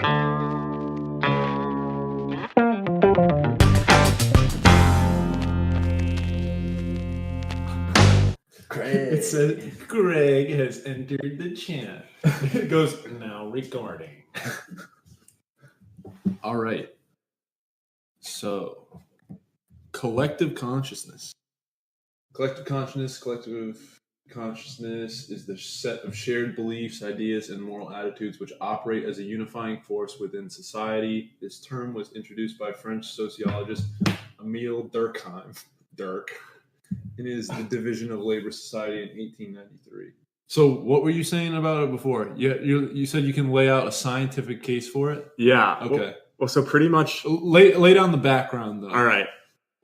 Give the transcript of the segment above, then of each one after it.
It says Greg has entered the chat. It goes now regarding. All right. So, collective consciousness. Collective consciousness is the set of shared beliefs, ideas, and moral attitudes which operate as a unifying force within society. This term was introduced by French sociologist Emile Durkheim. It is the Division of Labor Society in 1893. So what were you saying about it before? You said you can lay out a scientific case for it? Yeah. Okay. Well, so pretty much... Lay down the background, though. All right.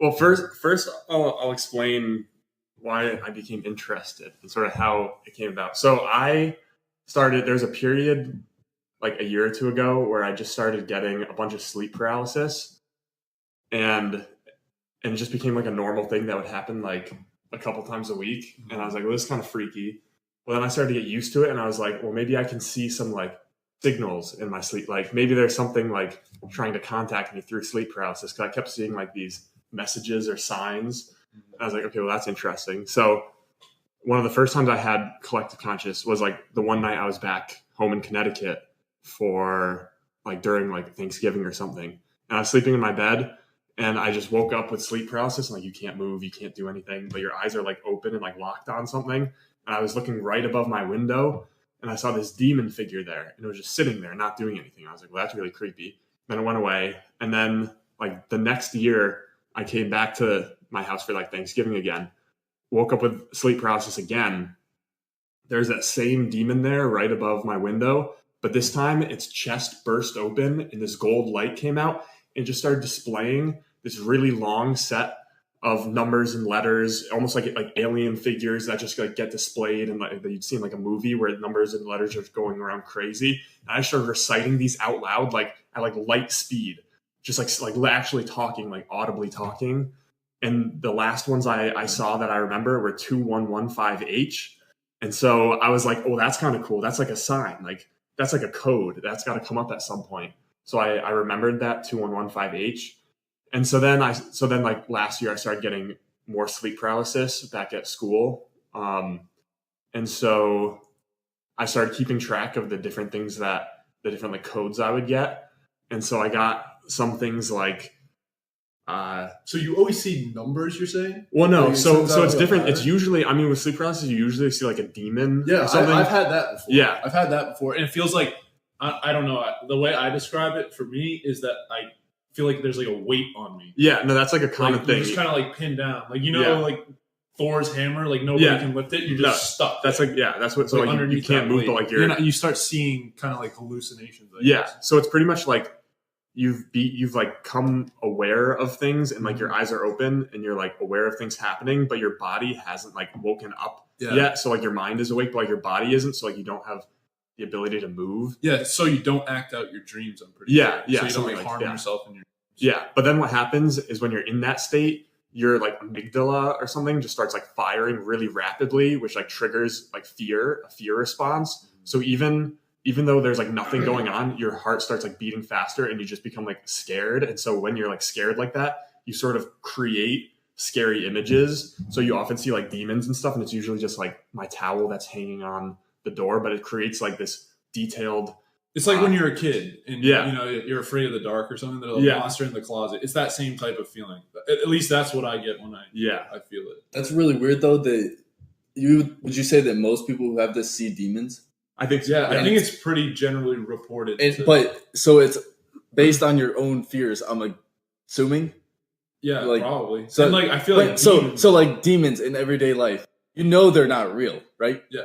Well, first I'll explain why I became interested and sort of how it came about. So there's a period like a year or two ago where I just started getting a bunch of sleep paralysis. And it just became like a normal thing that would happen like a couple times a week. And I was like, well, this is kind of freaky. Well, then I started to get used to it. And I was like, well, maybe I can see some like signals in my sleep. Like maybe there's something like trying to contact me through sleep paralysis. Cause I kept seeing like these messages or signs. And I was like, okay, well, that's interesting. So one of the first times I had collective conscious was like the one night I was back home in Connecticut for like during like Thanksgiving or something. And I was sleeping in my bed. And I just woke up with sleep paralysis. And like, you can't move, you can't do anything, but your eyes are like open and like locked on something. And I was looking right above my window and I saw this demon figure there and it was just sitting there, not doing anything. I was like, well, that's really creepy. Then it went away. And then like the next year I came back to my house for like Thanksgiving again, woke up with sleep paralysis again. There's that same demon there right above my window, but this time its chest burst open and this gold light came out and just started displaying this really long set of numbers and letters, almost like alien figures that just like get displayed and like that you'd see in like a movie where numbers and letters are going around crazy. And I started reciting these out loud, like at like light speed, just like actually talking, like audibly talking. And the last ones I saw that I remember were 2115H. And so I was like, oh, that's kind of cool. That's like a sign. Like that's like a code. That's got to come up at some point. So I remembered that 2115H. And so then like last year I started getting more sleep paralysis back at school. And so I started keeping track of the different things the different like codes I would get. And so I got some things like, so you always see numbers, you're saying? Well, no. So it's different. It's usually, I mean, with sleep paralysis, you usually see like a demon. Yeah, or something. I've had that before. Yeah. I've had that before. And it feels like, I don't know, the way I describe it for me is that I feel like there's like a weight on me. Yeah, no, that's like a common thing. You're just kind of like pinned down. Like, like Thor's hammer, like nobody can lift it. You're just stuck. That's like, that's what, so like underneath you can't move, but like you start seeing kind of like hallucinations. So it's pretty much like you've like come aware of things and like your eyes are open and you're like aware of things happening, but your body hasn't like woken up yet. So like your mind is awake, but like your body isn't. So like you don't have the ability to move. Yeah, so you don't act out your dreams, I'm pretty sure. Yeah. So you don't like harm yourself in your dreams. Yeah, but then what happens is when you're in that state, your like amygdala or something just starts like firing really rapidly, which like triggers like a fear response. So even though there's like nothing going on, your heart starts like beating faster and you just become like scared. And so when you're like scared like that, you sort of create scary images. So you often see like demons and stuff, and it's usually just like my towel that's hanging on the door, but it creates like this detailed. It's like when you're a kid and you're afraid of the dark or something. There's a monster in the closet. It's that same type of feeling. At least that's what I get when I feel it. That's really weird though. Would you say that most people who have this see demons? I think so. Yeah, I think it's pretty generally reported. But so it's based on your own fears, I'm assuming. Yeah, like, probably. So and like I feel like so like demons in everyday life, they're not real, right? Yeah.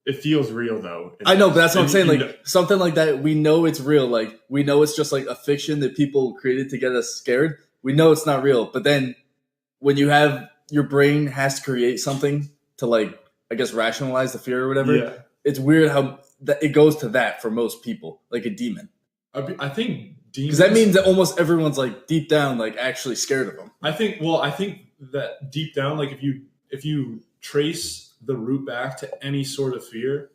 It feels real though. I know, but that's what I'm saying. Like something like that, we know it's real. Like we know it's just like a fiction that people created to get us scared. We know it's not real. But then when you have your brain has to create something to like, I guess, rationalize the fear or whatever, it's weird how it goes to that for most people, like a demon. I think demons, because that means that almost everyone's like deep down, like actually scared of them. I think that deep down, like if you trace the root back to any sort of fear,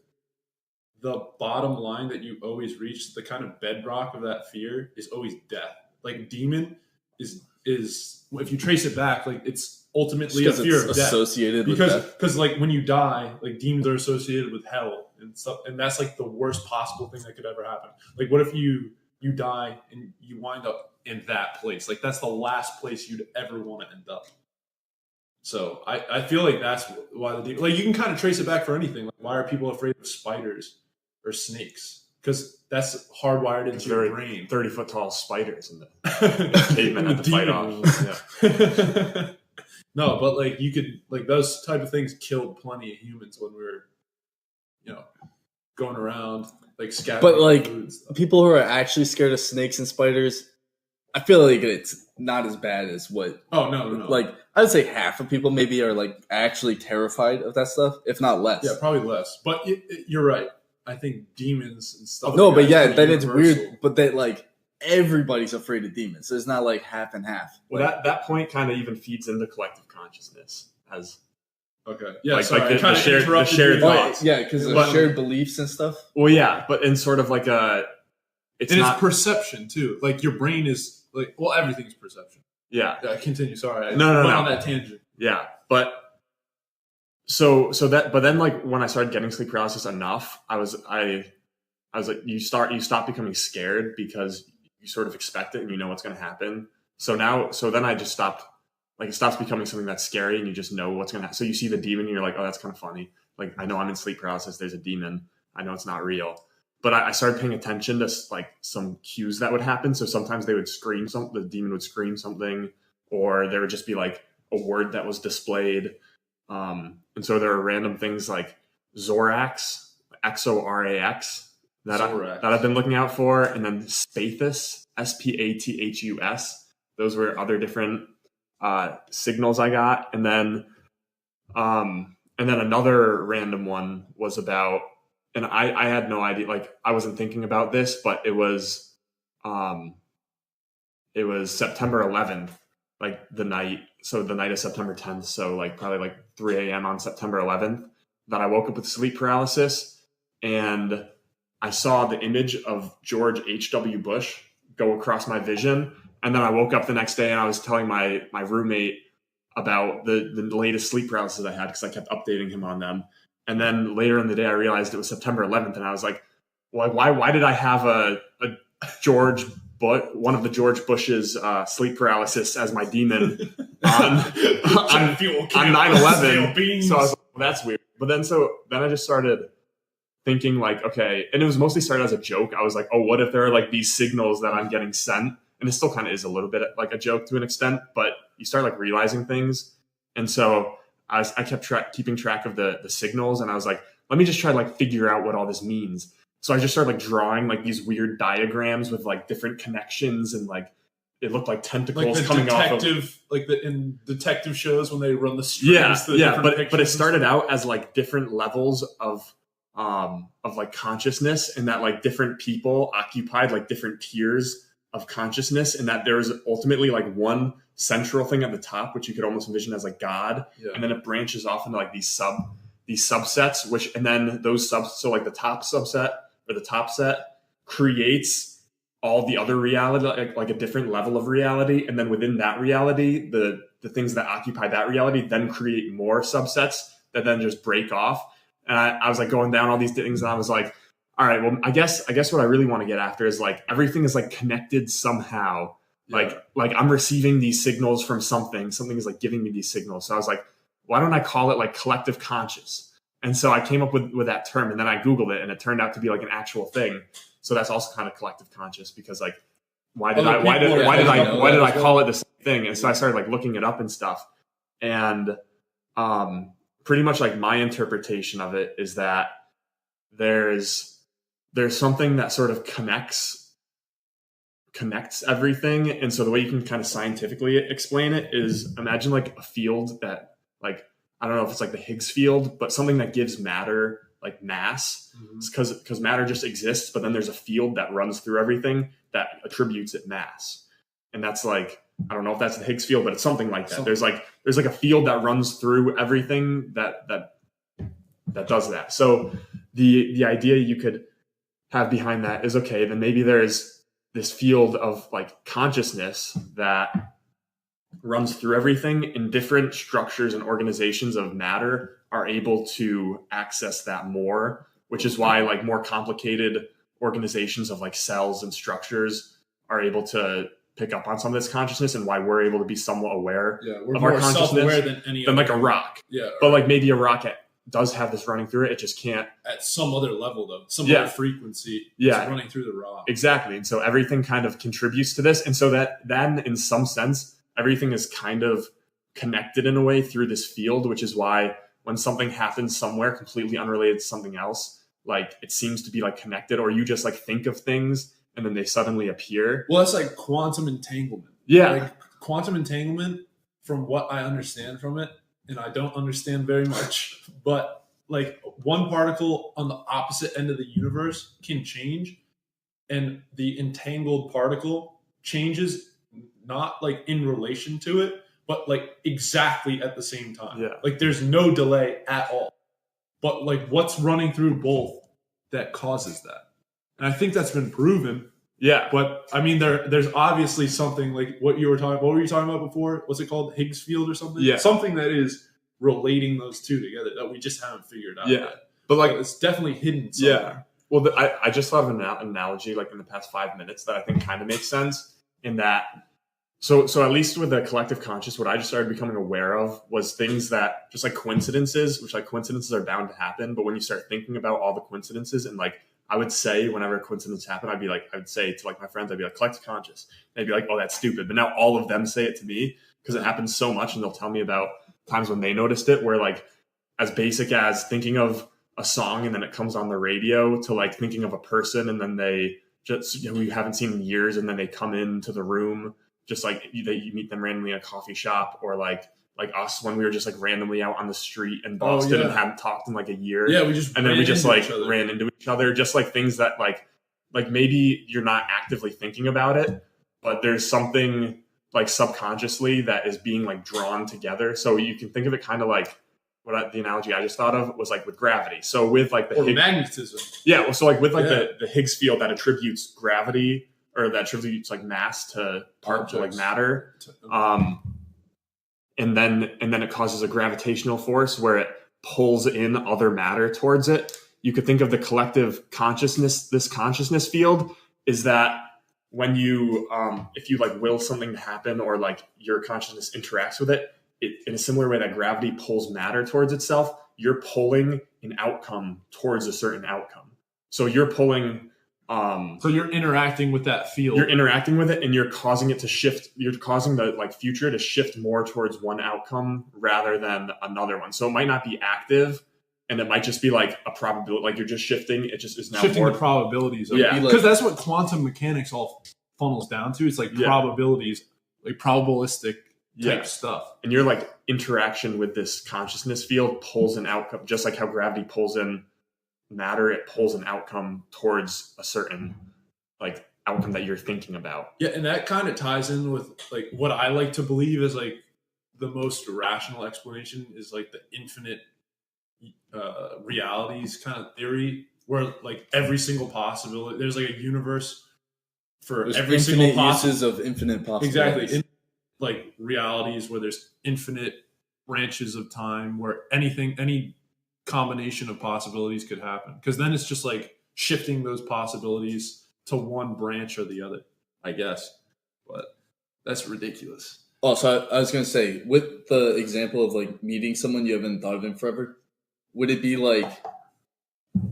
the bottom line that you always reach, the kind of bedrock of that fear is always death. Like demon is if you trace it back, like it's ultimately a fear of death. Associated with death. Because like when you die, like demons are associated with hell and stuff, and that's like the worst possible thing that could ever happen. Like what if you die and you wind up in that place? Like that's the last place you'd ever want to end up. So I feel like that's why like you can kind of trace it back for anything. Like why are people afraid of spiders or snakes? Because that's hardwired into your brain. 30-foot tall spiders in the cavemen had to fight off. Yeah. No, but like you could like those type of things killed plenty of humans when we were, going around like scattering. But like people who are actually scared of snakes and spiders, I feel like it's not as bad as what. Oh no. Like I would say half of people maybe are like actually terrified of that stuff, if not less. Yeah, probably less. But you're right. I think demons and stuff. No, but yeah, then it's weird. But that like everybody's afraid of demons. So it's not like half and half. Well, that point kind of even feeds into collective consciousness as. Okay. Yeah. Like the shared thoughts. Yeah, because of shared beliefs and stuff. Well, yeah, but in sort of like it's perception too. Like your brain is like, well, everything's perception. Yeah. Continue. Sorry. No. On that tangent. Yeah, but but then like when I started getting sleep paralysis enough, I was like, you stop becoming scared because you sort of expect it and you know what's going to happen. So then I just stopped. Like it stops becoming something that's scary and you just know what's going to happen. So you see the demon and you're like, oh, that's kind of funny. Like I know I'm in sleep paralysis. There's a demon. I know it's not real. But I started paying attention to like some cues that would happen. So sometimes they would scream something, the demon would scream something, or there would just be like a word that was displayed. And so there are random things like Zorax, Xorax, that I've been looking out for. And then Spathus, Spathus. Those were other different signals I got. And then another random one was about, and I had no idea, like I wasn't thinking about this, but it was September 11th, like the night of September 10th. So like probably like 3 a.m. on September 11th that I woke up with sleep paralysis and I saw the image of George H.W. Bush go across my vision. And then I woke up the next day and I was telling my roommate about the latest sleep paralysis I had because I kept updating him on them. And then later in the day, I realized it was September 11th. And I was like, well, why did I have a one of the George Bush's sleep paralysis as my demon on 9/11? So I was like, well, that's weird. But then I just started thinking like, okay, and it was mostly started as a joke. I was like, oh, what if there are like these signals that I'm getting sent? And it still kind of is a little bit like a joke to an extent, but you start like realizing things. And so I kept keeping track of the signals, and I was like, let me just try to like figure out what all this means. So I just started like drawing like these weird diagrams with like different connections, and like it looked like tentacles like coming off of like in detective shows when they run the strings. But it started out as like different levels of like consciousness, and that like different people occupied like different tiers of consciousness, and that there was ultimately like one central thing at the top, which you could almost envision as like God, and then it branches off into like these subsets, which, and then those so like the top subset or the top set creates all the other reality, like a different level of reality, and then within that reality, the things that occupy that reality then create more subsets that then just break off. And I was like going down all these things, and I was like, all right, well, I guess what I really want to get after is like everything is like connected somehow. Yeah. Like I'm receiving these signals from something is like giving me these signals. So I was like, why don't I call it like collective conscious? And so I came up with that term, and then I Googled it, and it turned out to be like an actual thing. So that's also kind of collective conscious, because like, why did I call it the same thing? And so I started like looking it up and stuff. And pretty much like my interpretation of it is that there's something that sort of connects everything. And so the way you can kind of scientifically explain it is, imagine like a field that, like, I don't know if it's like the Higgs field, but something that gives matter like mass, because matter just exists, but then there's a field that runs through everything that attributes it mass. And that's like, I don't know if that's the Higgs field, but it's something like that. There's like a field that runs through everything that does that. So the idea you could have behind that is, okay, then maybe there's this field of like consciousness that runs through everything, and different structures and organizations of matter are able to access that more, which is why like more complicated organizations of like cells and structures are able to pick up on some of this consciousness, and why we're able to be somewhat aware we're of our more consciousness self-aware than any than other. like a rock. Yeah, But like maybe a rock does have this running through it. It just can't. at some other level though, some Yeah. other frequency Yeah. is running through the rock. Exactly. And so everything kind of contributes to this. And so that then in some sense, everything is kind of connected in a way through this field, which is why when something happens somewhere completely unrelated to something else, like it seems to be like connected, or you just like think of things and then they suddenly appear. Well, that's like quantum entanglement. Yeah. Like quantum entanglement, from what I understand from it, and I don't understand very much, but like one particle on the opposite end of the universe can change, and the entangled particle changes not like in relation to it, but like exactly at the same time. Yeah. Like there's no delay at all. But like what's running through both that causes that? And I think that's been proven. Yeah. But I mean, there's obviously something like what you were talking. What were you talking about before? What's it called? Higgs field or something? Yeah. Something that is relating those two together that we just haven't figured out. Yeah. Yet. But like, But it's definitely hidden somewhere. well, I just thought of an analogy like in the past 5 minutes that I think kind of makes sense in that. So at least with the collective conscious, what I just started becoming aware of was things that just like coincidences, which like coincidences are bound to happen. But when you start thinking about all the coincidences, and like I would say whenever a coincidence happened, I would say to like my friends, I'd be like collective conscious. They'd be like, oh, that's stupid. But now all of them say it to me because it happens so much, and they'll tell me about times when they noticed it, where like as basic as thinking of a song and then it comes on the radio, to like thinking of a person and then they just, you know, we haven't seen in years, and then they come into the room. Just like you meet them randomly in a coffee shop, or like us when we were just like randomly out on the street in Boston and hadn't talked in like a year. Yeah, we just and then we just into like each other. ran into each other. Just like things that like maybe you're not actively thinking about it, but there's something like subconsciously that is being like drawn together. So you can think of it kind of like the analogy I just thought of was like with gravity. So with like the or magnetism. yeah, well, so like with like Yeah. the Higgs field that attributes gravity, or that attributes like mass to part to like Objects. matter, and then it causes a gravitational force where it pulls in other matter towards it. You could think of the collective consciousness, this consciousness field, is that when you if you like will something to happen, or like your consciousness interacts with it, in a similar way that gravity pulls matter towards itself, you're pulling an outcome towards a certain outcome. So you're pulling So you're interacting with that field. you're interacting with it, and you're causing it to shift. You're causing the like future to shift more towards one outcome rather than another one. So it might not be active, and it might just be like a probability. Like you're just shifting. It just is now shifting more. the probabilities of Yeah. because that's what quantum mechanics all funnels down to. It's like Yeah. probabilities, like probabilistic type Yeah. stuff. And your like interaction with this consciousness field pulls an outcome, just like how gravity pulls in matter. It pulls an outcome towards a certain like outcome that you're thinking about. Yeah, and that kind of ties in with like what I like to believe is like the most rational explanation is like the infinite realities kind of theory, where like every single possibility, there's like a universe for There's every single infinite possible. uses of infinite possibilities. Exactly. Like realities where there's infinite branches of time where any combination of possibilities could happen. Because then it's just like shifting those possibilities to one branch or the other, I guess. But that's ridiculous. Also, I was going to say, with the example of like meeting someone you haven't thought of in forever, would it be like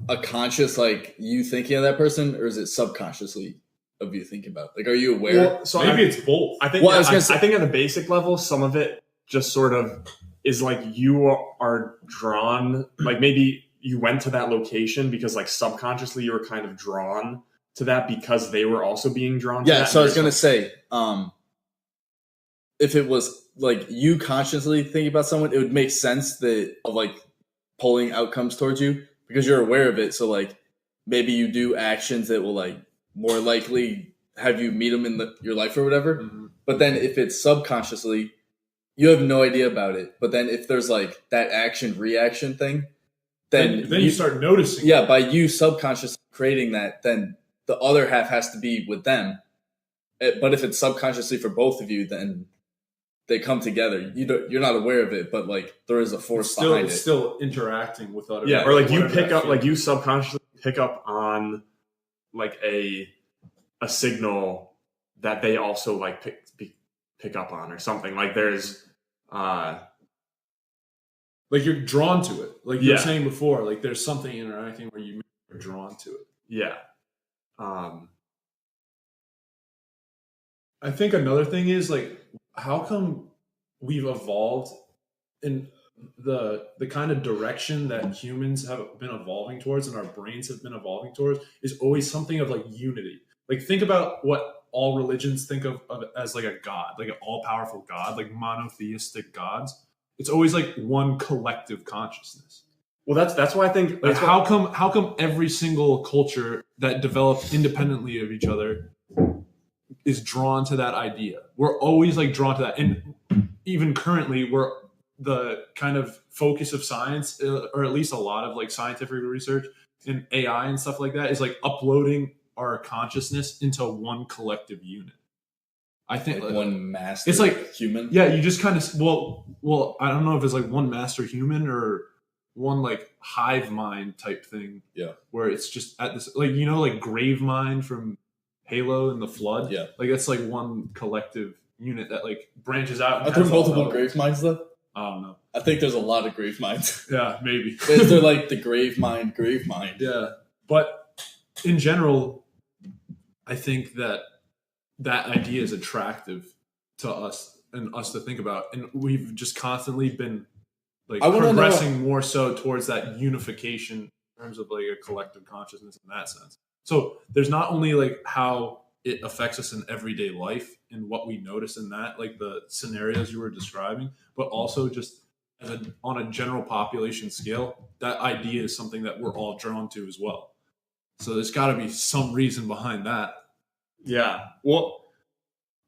a conscious, like you thinking of that person, or is it subconsciously of you thinking about? Like, are you aware? Well, so Maybe it's both. I think Well, I was gonna say- I think at a basic level, some of it just sort of is like you are drawn, like maybe you went to that location because like subconsciously you were kind of drawn to that because they were also being drawn to Yeah, that. so I was going to say, if it was like you consciously thinking about someone, it would make sense that of like pulling outcomes towards you because you're aware of it. So like maybe you do actions that will like more likely have you meet them in your life or whatever. Mhm. But then if it's subconsciously, you have no idea about it. But then if there's like that action reaction thing, then you start noticing. Yeah, by you subconsciously creating that, then the other half has to be with them. But if it's subconsciously for both of you, then they come together. You're not aware of it, but like there is a force behind it. Still interacting with other. Yeah, or like you pick up, like you subconsciously pick up on like a signal that they also like pick up on or something. Like there's like you're drawn to it. Like you were saying before, like there's something interacting where you're drawn to it. Yeah. I think another thing is like, how come we've evolved in the kind of direction that humans have been evolving towards and our brains have been evolving towards is always something of like unity. Like think about what all religions think of as like a god, like an all-powerful god, like monotheistic gods. It's always like one collective consciousness. Well, that's why I think like how come every single culture that developed independently of each other is drawn to that idea. We're always like drawn to that. And even currently we're the kind of focus of science, or at least a lot of like scientific research and AI and stuff like that is like uploading our consciousness into one collective unit. I think like one master it's like human. Yeah, you just kind of well, I don't know if it's like one master human or one like hive mind type thing. Yeah. Where it's just at this like like grave mind from Halo and the Flood. Yeah. Like it's like one collective unit that like branches out. Are there multiple grave minds though? I don't know. I think there's a lot of grave minds. Yeah, maybe. Is there like the grave mind? Yeah. But in general, I think that idea is attractive to us and us to think about. And we've just constantly been like progressing more so towards that unification in terms of like a collective consciousness in that sense. So there's not only like how it affects us in everyday life and what we notice in that, like the scenarios you were describing, but also just on a general population scale, that idea is something that we're all drawn to as well. So there's got to be some reason behind that. Yeah. Well,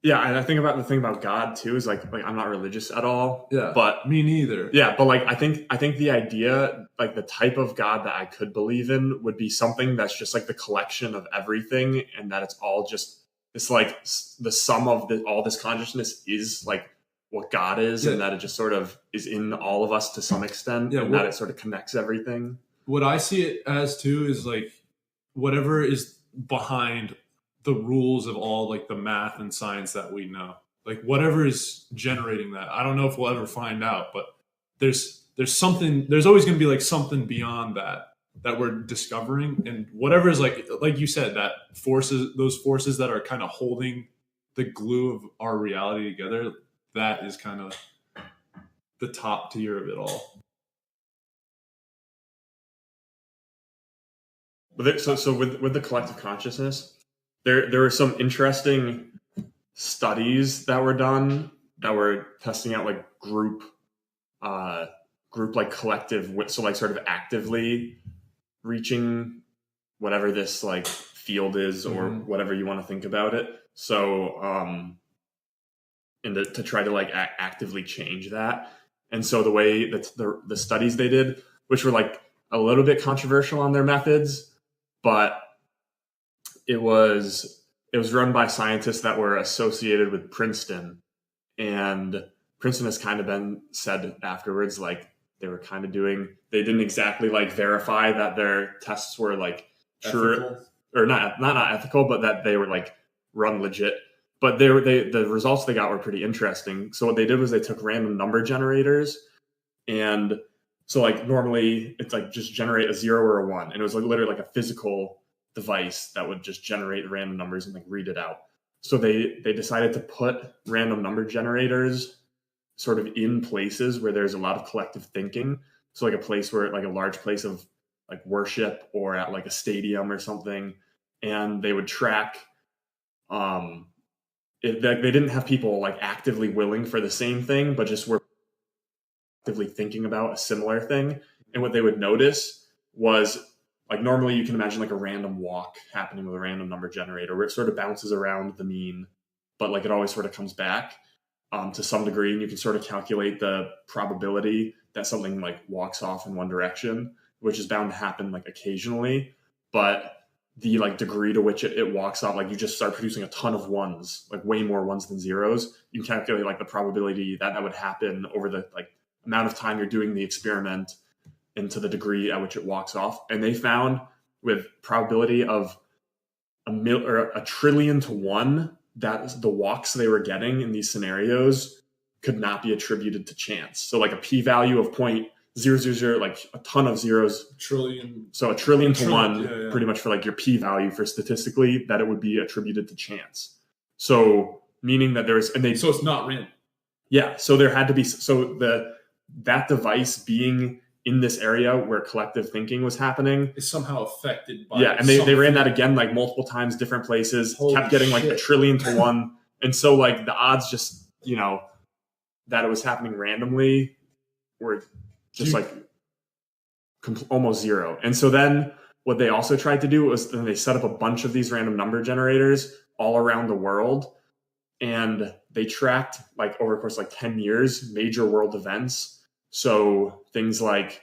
yeah, and I think about the thing about God too is like I'm not religious at all. Yeah. But me neither. Yeah, but like I think the idea, like the type of God that I could believe in would be something that's just like the collection of everything, and that it's all just it's like the sum of all this consciousness is like what God is, and that it just sort of is in all of us to some extent, and that it sort of connects everything. What I see it as too is like whatever is behind the rules of all like the math and science that we know, like whatever is generating that. I don't know if we'll ever find out, but there's something, there's always going to be like something beyond that we're discovering, and whatever is like you said, that those forces that are kind of holding the glue of our reality together, that is kind of the top tier of it all. So with the collective consciousness, there were some interesting studies that were done that were testing out like group like collective, so like sort of actively reaching whatever this like field is or whatever you want to think about it. So and to try to like actively change that. And so the way that the studies they did, which were like a little bit controversial on their methods, but it was run by scientists that were associated with Princeton, and Princeton has kind of been said afterwards, like they didn't exactly like verify that their tests were like true or not ethical, but that they were like run legit. But the results they got were pretty interesting. So what they did was they took random number generators, and so like normally it's like just generate a 0 or a 1, and it was like literally like a physical device that would just generate random numbers and like read it out. So they decided to put random number generators sort of in places where there's a lot of collective thinking. So like a place where like a large place of like worship, or at like a stadium or something, and they would track they didn't have people like actively willing for the same thing, but just were actively thinking about a similar thing. And what they would notice was, like normally you can imagine like a random walk happening with a random number generator where it sort of bounces around the mean, but like it always sort of comes back to some degree, and you can sort of calculate the probability that something like walks off in one direction. which is bound to happen like occasionally, but the like degree to which it walks off, like you just start producing a ton of ones, like way more ones than zeros. You can calculate like the probability that would happen over the like amount of time you're doing the experiment into the degree at which it walks off. And they found with probability of a trillion to 1 that the walks they were getting in these scenarios could not be attributed to chance. So like a p-value of 0.000, like a ton of zeros. Trillion. So a trillion to 1, yeah. pretty much for like your p-value for statistically, that it would be attributed to chance. So meaning that there's, so it's not random. Yeah. So there had to be, that device being in this area where collective thinking was happening is somehow affected by. Yeah. And they ran that again, like multiple times, different places, kept getting like a trillion to 1. And so like the odds just, that it was happening randomly were just almost zero. And so then what they also tried to do was then they set up a bunch of these random number generators all around the world. And they tracked like over the course of like 10 years, major world events. So things like,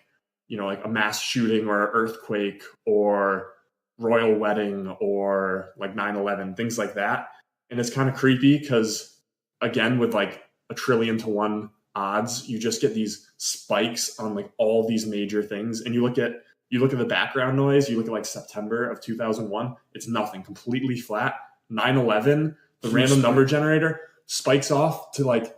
like a mass shooting or an earthquake or royal wedding or like 9/11, things like that. And it's kind of creepy because again, with like a trillion to 1 odds, you just get these spikes on like all these major things. And you look at the background noise, you look at like September of 2001, it's nothing, completely flat. 9/11, the random number generator spikes off to like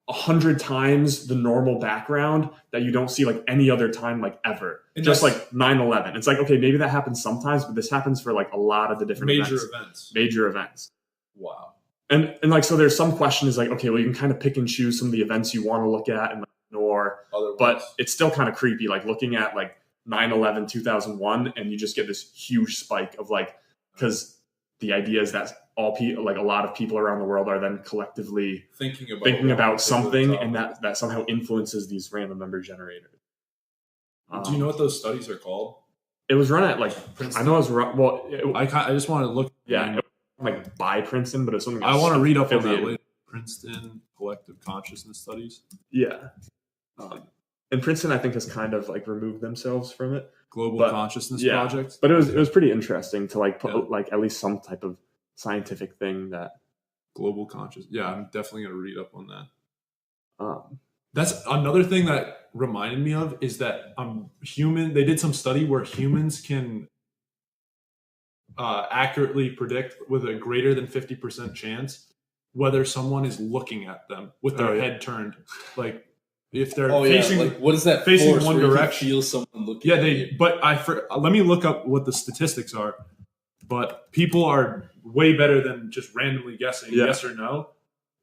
100 times the normal background that you don't see like any other time, like ever. And just like 9/11. It's like, okay, maybe that happens sometimes, but this happens for like a lot of the different major events. Wow. And like, so there's some question is like, okay, well, you can kind of pick and choose some of the events you want to look at and ignore, but it's still kind of creepy, like looking at like 9/11, 2001, and you just get this huge spike of like, because the idea is that all people, like a lot of people around the world are then collectively thinking about something, and that somehow influences these random number generators. Do you know what those studies are called? It was run at like Princeton. I know it was run, well. I just want to look. Yeah, like by Princeton, but it's something I want to read up on that later. Princeton Collective Consciousness Studies. Yeah, and Princeton, I think, has kind of like removed themselves from it. Global Consciousness Project. But it was pretty interesting to like put like at least some type of scientific thing that global conscious. Yeah, I'm definitely gonna read up on that. That's another thing that reminded me of is that human. They did some study where humans can accurately predict with a greater than 50% chance whether someone is looking at them with their head turned, like if they're facing. Like, what is that facing force one where direction? You feel someone looking. Yeah, But let me look up what the statistics are. But people are way better than just randomly guessing yes or no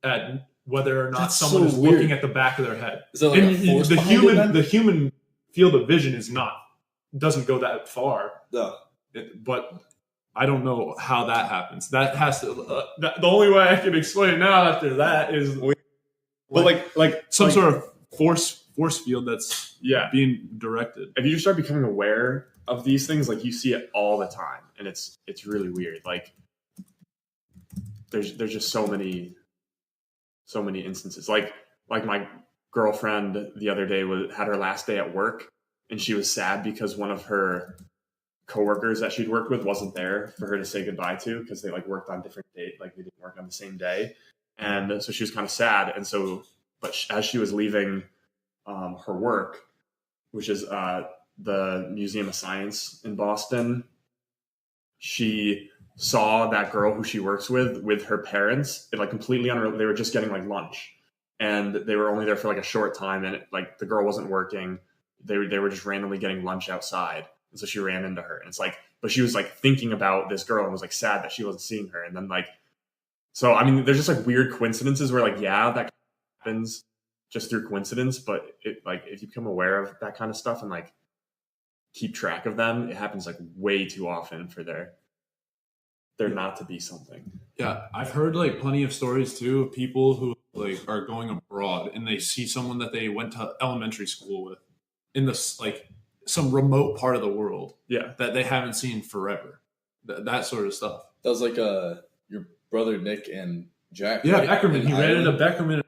at whether or not someone is looking at the back of their head. Is that like a force the human field of vision doesn't go that far. No. But I don't know how that happens. That has to. The only way I can explain it now after that is, like some sort of force field that's being directed. If you just start becoming aware of these things, like you see it all the time, and it's really weird. Like there's just so many instances. Like my girlfriend the other day had her last day at work, and she was sad because one of her coworkers that she'd worked with wasn't there for her to say goodbye to because they like worked on different dates, like they didn't work on the same day, and so she was kind of sad. And so, as she was leaving her work, which is the Museum of Science in Boston, she saw that girl who she works with her parents. It like completely unreal. They were just getting like lunch, and they were only there for like a short time, and like the girl wasn't working. They were just randomly getting lunch outside. And so she ran into her, and it's like, but she was like thinking about this girl and was like sad that she wasn't seeing her. And then like, so I mean, there's just like weird coincidences where like, yeah, that happens just through coincidence, but it like if you become aware of that kind of stuff and like keep track of them, it happens like way too often for there not to be something. Yeah, I've heard like plenty of stories too of people who like are going abroad and they see someone that they went to elementary school with in this like some remote part of the world, that they haven't seen forever. That sort of stuff. That was like your brother Nick and Jack. Yeah, right? Beckerman. He ran into Beckerman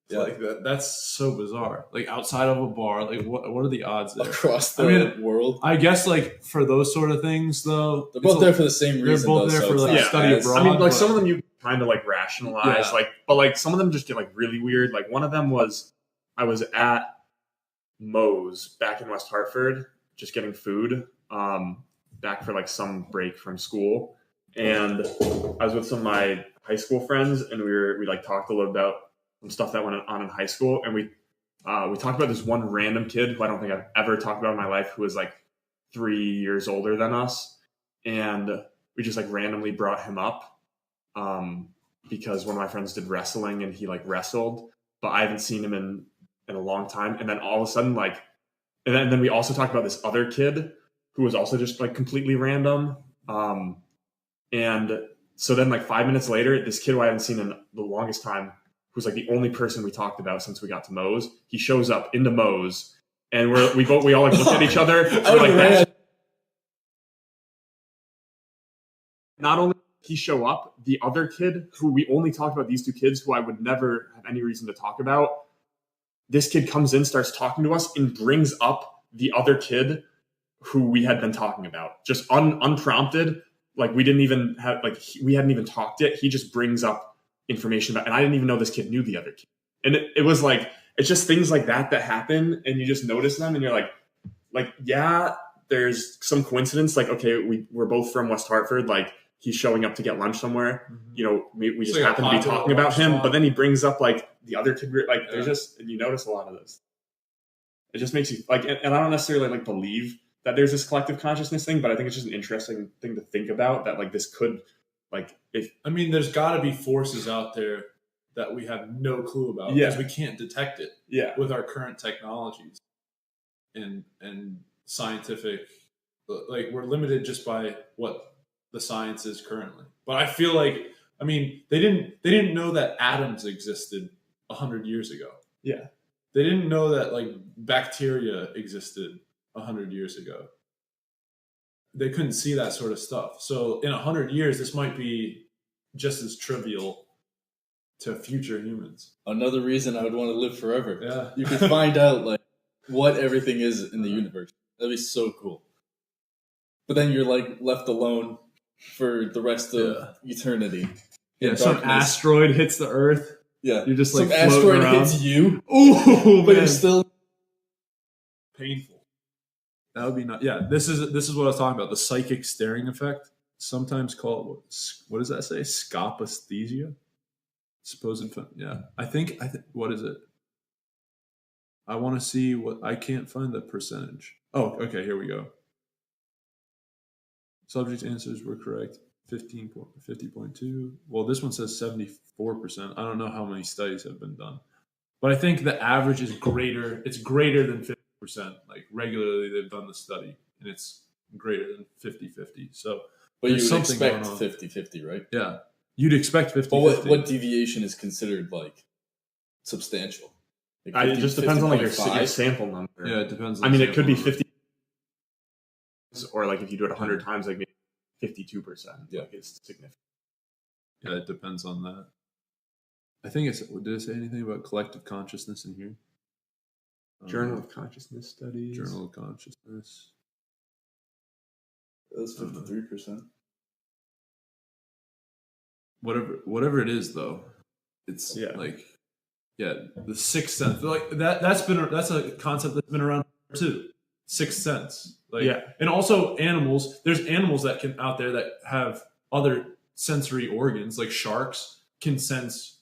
Yeah. Like that's so bizarre. Like outside of a bar, like what are the odds there? Across the I mean, world. I guess like for those sort of things though, They're both there for the same they're reason. both though, there so for, it's like, not study as- abroad. I mean, like but- some of them you kind of like rationalize, Yeah. like, but like some of them just get like really weird. Like one of them was I was at Moe's back in West Hartford, just getting food, back for like some break from school, and I was with some of my high school friends, and we like talked a little about some stuff that went on in high school, and we talked about this one random kid who I don't think I've ever talked about in my life, who was like 3 years older than us, and we just like randomly brought him up because one of my friends did wrestling and he like wrestled, but I haven't seen him in a long time. And then all of a sudden, like, and then we also talked about this other kid who was also just like completely random. And so then like 5 minutes later, this kid who I haven't seen in the longest time, who's like the only person we talked about since we got to Moe's, he shows up into Moe's, and we all like looked at each other. I We're would like, have ran. not only did he show up, the other kid who we only talked about, these two kids who I would never have any reason to talk about, this kid comes in, starts talking to us, and brings up the other kid who we had been talking about, just unprompted. Like we didn't even have, like we hadn't even talked yet. He just brings up information about, and I didn't even know this kid knew the other kid. And it was like, it's just things like that happen, and you just notice them, and you're like, yeah, there's some coincidence. Like, okay, we're both from West Hartford. Like, he's showing up to get lunch somewhere. You know, we It's just like a happen to be popular talking about lunch him, spot. but then he brings up like the other kid. Like, there's Yeah. just, and you notice a lot of this. It just makes you like, and I don't necessarily like believe that there's this collective consciousness thing, but I think it's just an interesting thing to think about, that like this could, like, if I mean, there's got to be forces out there that we have no clue about Yeah. because we can't detect it yeah, with our current technologies and scientific. Like we're limited just by what the science is currently. But I feel like, I mean, they didn't know that atoms existed 100 years ago. Yeah. They didn't know that like bacteria existed 100 years ago. They couldn't see that sort of stuff. So in 100 years, this might be just as trivial to future humans. Another reason I would want to live forever. Yeah. You could find out like what everything is in the universe. That'd be so cool. But then you're like left alone for the rest of eternity. Yeah, In some darkness. asteroid hits the Earth. Yeah. You're just Some like floating asteroid around. hits you, Ooh, but man. you're still Painful. That would be not. Yeah, this is what I was talking about. The psychic staring effect, sometimes called what does that say? Scopisthesia. Supposed. Yeah, I think. What is it? I want to see what I can't find the percentage. Oh, okay. Here we go. Subject answers were correct. 50.2. Well, this one says 74%. I don't know how many studies have been done, but I think the average is greater. It's greater than 50%. Like regularly, they've done the study, and it's greater than 50-50. So, but you There's would something expect going on. 50-50, right? yeah, you'd expect 50-50. But what deviation is considered like substantial? Like it just depends on like your 50.5? sample number. Yeah, it depends. On I mean, the it could be sample number. 50, or like if you do it 100 times, like maybe 52%. Yeah. Like it's significant. Yeah, it depends on that. I think it's. Did it say anything about collective consciousness in here? Journal of Consciousness Studies. Journal of Consciousness. That was 53%. Whatever it is, though, it's Yeah. like, yeah, the sixth sense. Like that's a concept that's been around too. Sixth sense. Like, Yeah. and also animals. There's animals that can out there that have other sensory organs, like sharks can sense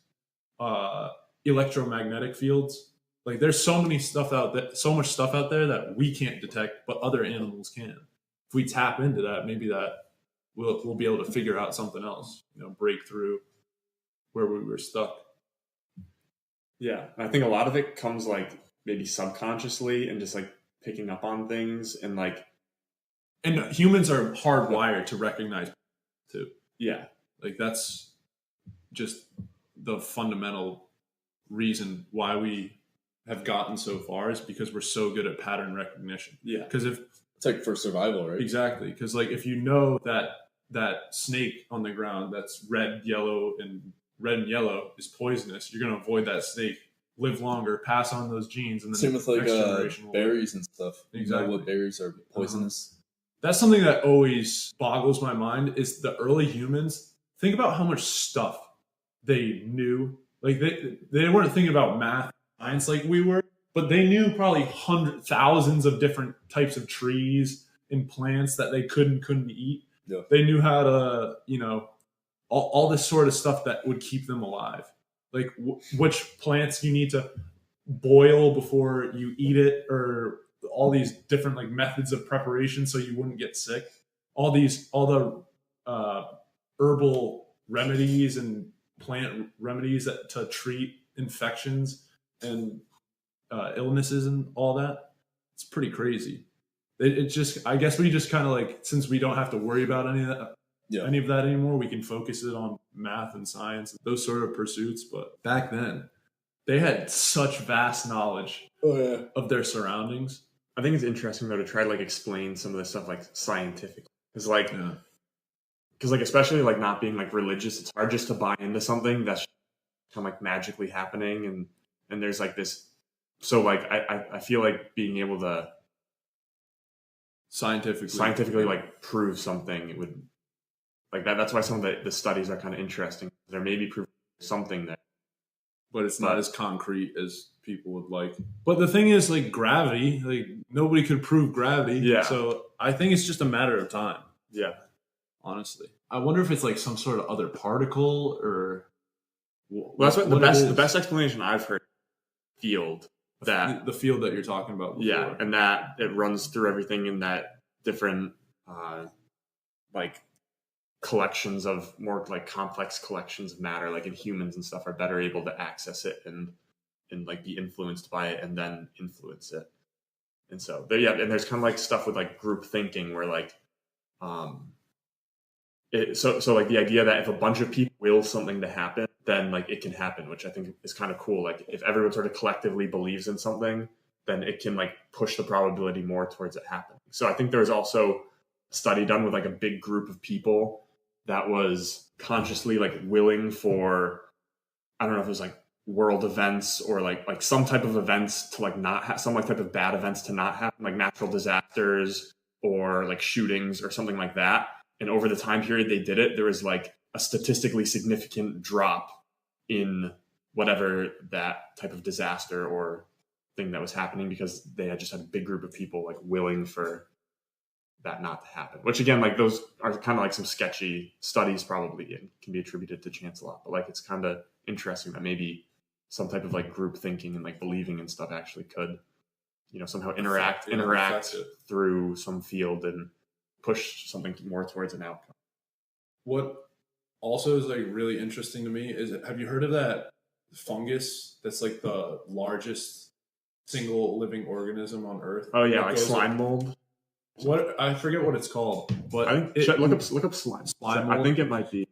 electromagnetic fields. Like there's so much stuff out there that we can't detect, but other animals can. If we tap into that, maybe that we'll be able to figure out something else. Break through where we were stuck. Yeah. I think a lot of it comes like maybe subconsciously and just like picking up on things and like, And humans are hardwired to recognize too. yeah. Like that's just the fundamental reason why we have gotten so far is because we're so good at pattern recognition. Yeah. Because if It's like for survival, right? exactly, because like if you know that snake on the ground that's red and yellow is poisonous, you're gonna avoid that snake live longer, pass on those genes, and then Same with the like next generation will- berries and stuff. You Exactly. know what berries are poisonous. That's something that always boggles my mind is the early humans. Think about how much stuff they knew. Like they weren't thinking about math, science like we were, but they knew probably thousands of different types of trees and plants that they couldn't eat. Yeah. They knew how to, all this sort of stuff that would keep them alive. Like which plants you need to boil before you eat it, or all these different like methods of preparation so you wouldn't get sick. All the herbal remedies and plant remedies to treat infections and illnesses and all that. It's pretty crazy. It just, I guess we just kind of like, since we don't have to worry about any of that anymore, we can focus it on math and science, those sort of pursuits. But back then, they had such vast knowledge of their surroundings. I think it's interesting though to try to like explain some of this stuff like scientifically, because like especially like not being like religious, it's hard just to buy into something that's kind of like magically happening, and there's like this. So like I feel like being able to scientifically like prove something, it would like that. That's why some of the studies are kind of interesting. There may be proving something that, but it's not as concrete as people would like. But the thing is, like gravity, like nobody could prove gravity. Yeah. So I think it's just a matter of time. yeah. Honestly, I wonder if it's like some sort of other particle or. Well, that's what the best explanation I've heard. Field that the field that you're talking about before. Yeah, and that it runs through everything in that different like collections of more like complex collections of matter, like in humans and stuff, are better able to access it and like be influenced by it and then influence it. And so and there's kind of like stuff with like group thinking where like so like the idea that if a bunch of people will something to happen, then like it can happen, which I think is kind of cool. Like if everyone sort of collectively believes in something, then it can like push the probability more towards it happening. So I think there was also a study done with like a big group of people that was consciously like willing for, I don't know if it was like world events or like some type of events to like not have some like type of bad events to not happen, like natural disasters or like shootings or something like that. And over the time period they did it, there was like a statistically significant drop in whatever that type of disaster or thing that was happening, because they had just had a big group of people like willing for that not to happen. Which again, like those are kind of like some sketchy studies probably and can be attributed to chance a lot. But like it's kind of interesting that maybe some type of like group thinking and like believing and stuff actually could, somehow interact through some field and push something more towards an outcome. What also is like really interesting to me is, have you heard of that fungus that's like the largest single living organism on Earth? Oh yeah, like slime mold. What, I forget what it's called, but I think look up slime. Slime I mold? think it might be.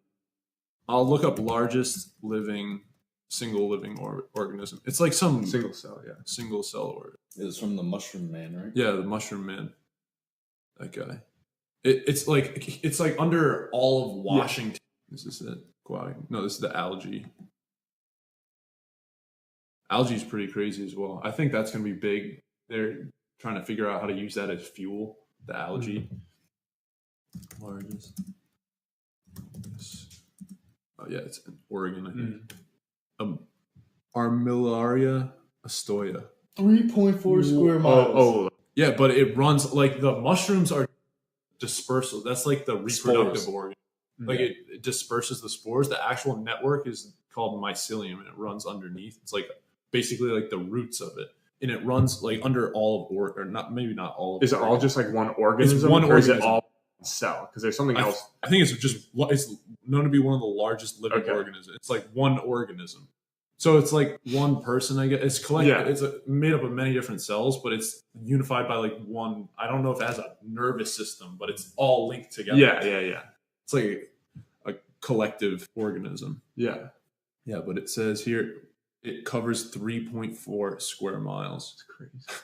I'll look up largest single living organism. It's like some Single cell, yeah. single cell organism. It's from the Mushroom Man, right? Yeah, the Mushroom Man. That guy. It's like under all of Washington. Yeah. This is it. No, this is the algae. Algae is pretty crazy as well. I think that's going to be big. They're trying to figure out how to use that as fuel. The algae. Largest. Oh yeah, it's in Oregon, I think. Armillaria astoya. 3.4 square miles. Oh, yeah, but it runs like the mushrooms are dispersal. That's like the reproductive Spores. organ. Like it disperses the spores. The actual network is called mycelium, and it runs underneath. It's like basically like the roots of it, and it runs like under all of or not, maybe not all of. is it all just like one organism? It's one or is it organism. all one cell? Because there's something else. I think it's known to be one of the largest living organisms. It's like one organism. So it's like one person, I guess. It's collected. Yeah. It's made up of many different cells, but it's unified by like one. I don't know if it has a nervous system, but it's all linked together. Yeah. It's like a collective organism. Yeah. Yeah, but it says here it covers 3.4 square miles. It's crazy.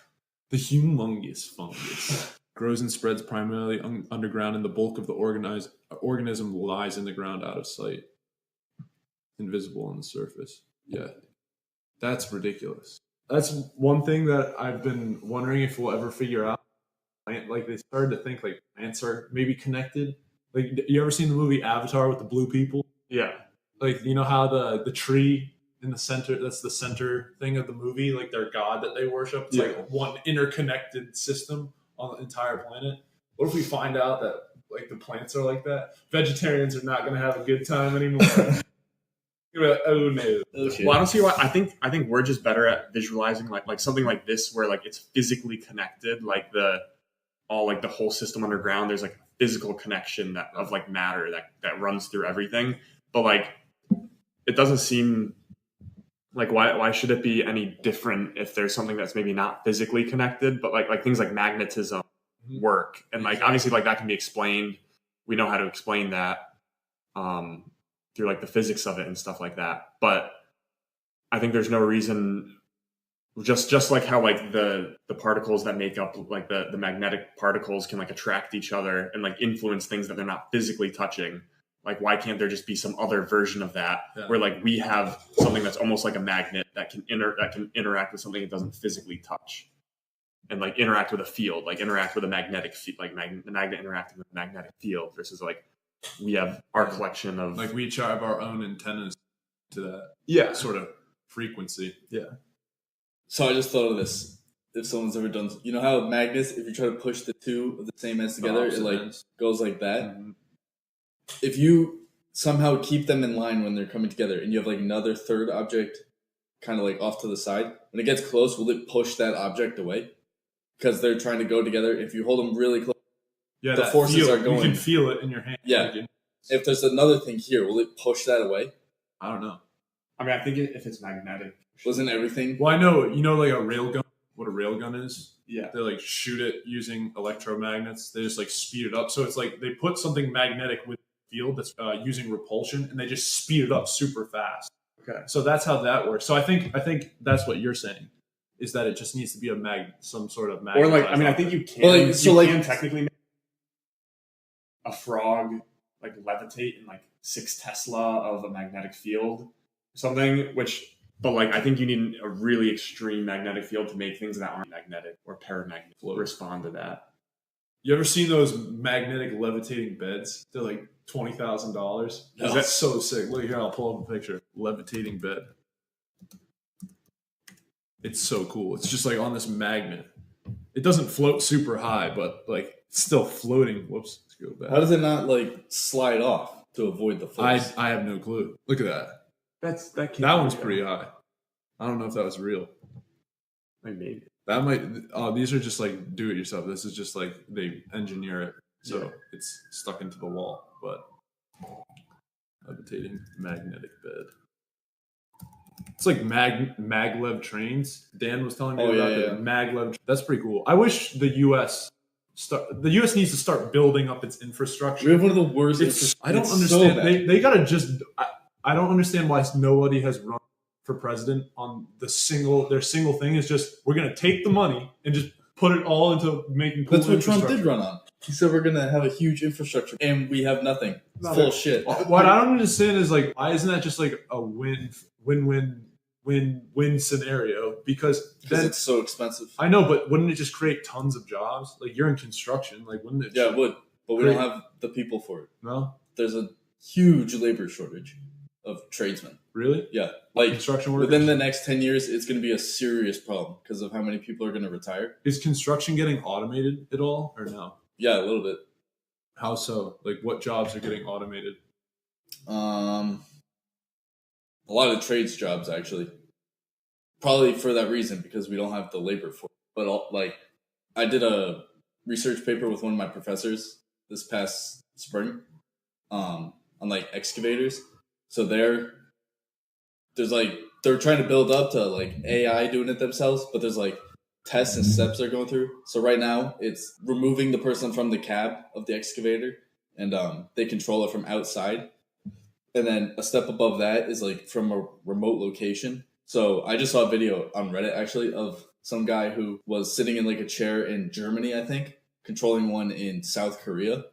The humongous fungus grows and spreads primarily underground, and the bulk of the organism lies in the ground out of sight, invisible on the surface. Yeah. That's ridiculous. That's one thing that I've been wondering if we'll ever figure out. Like they started to think like plants are maybe connected. Like you ever seen the movie Avatar with the blue people? Yeah. Like you know how the tree in the center, that's the center thing of the movie, like their god that they worship. It's like one interconnected system on the entire planet. What if we find out that like the plants are like that? Vegetarians are not going to have a good time anymore. You're like, oh no. Okay. Well, I don't see why. I think we're just better at visualizing like something like this where like it's physically connected, like the whole system underground. There's like a physical connection of like matter that runs through everything. But like it doesn't seem like why should it be any different if there's something that's maybe not physically connected, but like things like magnetism work, and like obviously like that can be explained. We know how to explain that through like the physics of it and stuff like that. But I think there's no reason, just like how like the particles that make up like the magnetic particles can like attract each other and like influence things that they're not physically touching. Like, why can't there just be some other version of that where like we have something that's almost like a magnet that can interact with something it doesn't physically touch, and like interact with a field, like interact with a magnetic field, like the magnet interacting with a magnetic field, versus like we have our collection of like we each have our own antennas to that sort of frequency. Yeah. So I just thought of this. If someone's ever done, you know how magnets, if you try to push the two of the same ends together, it like goes like that. Mm-hmm. If you somehow keep them in line when they're coming together, and you have like another third object kind of like off to the side, when it gets close, will it push that object away? Because they're trying to go together. If you hold them really close, the forces are going. You can feel it in your hand. Yeah. If there's another thing here, will it push that away? I don't know. I mean, I think if it's magnetic, wasn't everything? Well, I know, like a railgun, what a railgun is? Yeah. They like shoot it using electromagnets. They just like speed it up. So it's like they put something magnetic with the field that's using repulsion, and they just speed it up super fast. Okay. So that's how that works. So I think that's what you're saying, is that it just needs to be some sort of magnet. Or like, I mean, I think you can. Well, like, you can technically make a frog like levitate in like 6 Tesla of a magnetic field, or something. But like, I think you need a really extreme magnetic field to make things that aren't magnetic or paramagnetic respond to that. You ever seen those magnetic levitating beds? They're like $20,000. No. That's so sick. Look here, I'll pull up a picture. Levitating bed. It's so cool. It's just like on this magnet. It doesn't float super high, but like it's still floating. Whoops, let's go back. How does it not like slide off to avoid the force? I have no clue. Look at that. That That one's pretty high. I don't know if that was real. Like maybe. That might. Oh, these are just like do it yourself. This is just like they engineer it so it's stuck into the wall. But levitating magnetic bed. It's like maglev trains. Dan was telling me about the maglev. That's pretty cool. I wish the U.S. needs to start building up its infrastructure. We have one of the worst. I don't understand. So they gotta just. I don't understand why nobody has run for president on their single thing is just we're gonna take the money and just put it all into making cool. That's what Trump did run on. He said we're gonna have a huge infrastructure and we have nothing. It's full shit. What I don't understand is like why isn't that just like a win-win scenario? Because then it's so expensive. I know, but wouldn't it just create tons of jobs? Like you're in construction, like wouldn't it? Yeah, it would, but we don't have the people for it. No, there's a huge labor shortage of tradesmen. Really? Yeah, like construction workers? Within the next 10 years, it's going to be a serious problem because of how many people are going to retire. Is construction getting automated at all, or no? Yeah, a little bit. How so? Like, what jobs are getting automated? A lot of trades jobs, actually. Probably for that reason, because we don't have the labor for it. But like, I did a research paper with one of my professors this past spring, on like excavators. So there's like they're trying to build up to like AI doing it themselves, but there's like tests and steps they're going through. So right now it's removing the person from the cab of the excavator, and they control it from outside. And then a step above that is like from a remote location. So I just saw a video on Reddit actually of some guy who was sitting in like a chair in Germany, I think, controlling one in South Korea,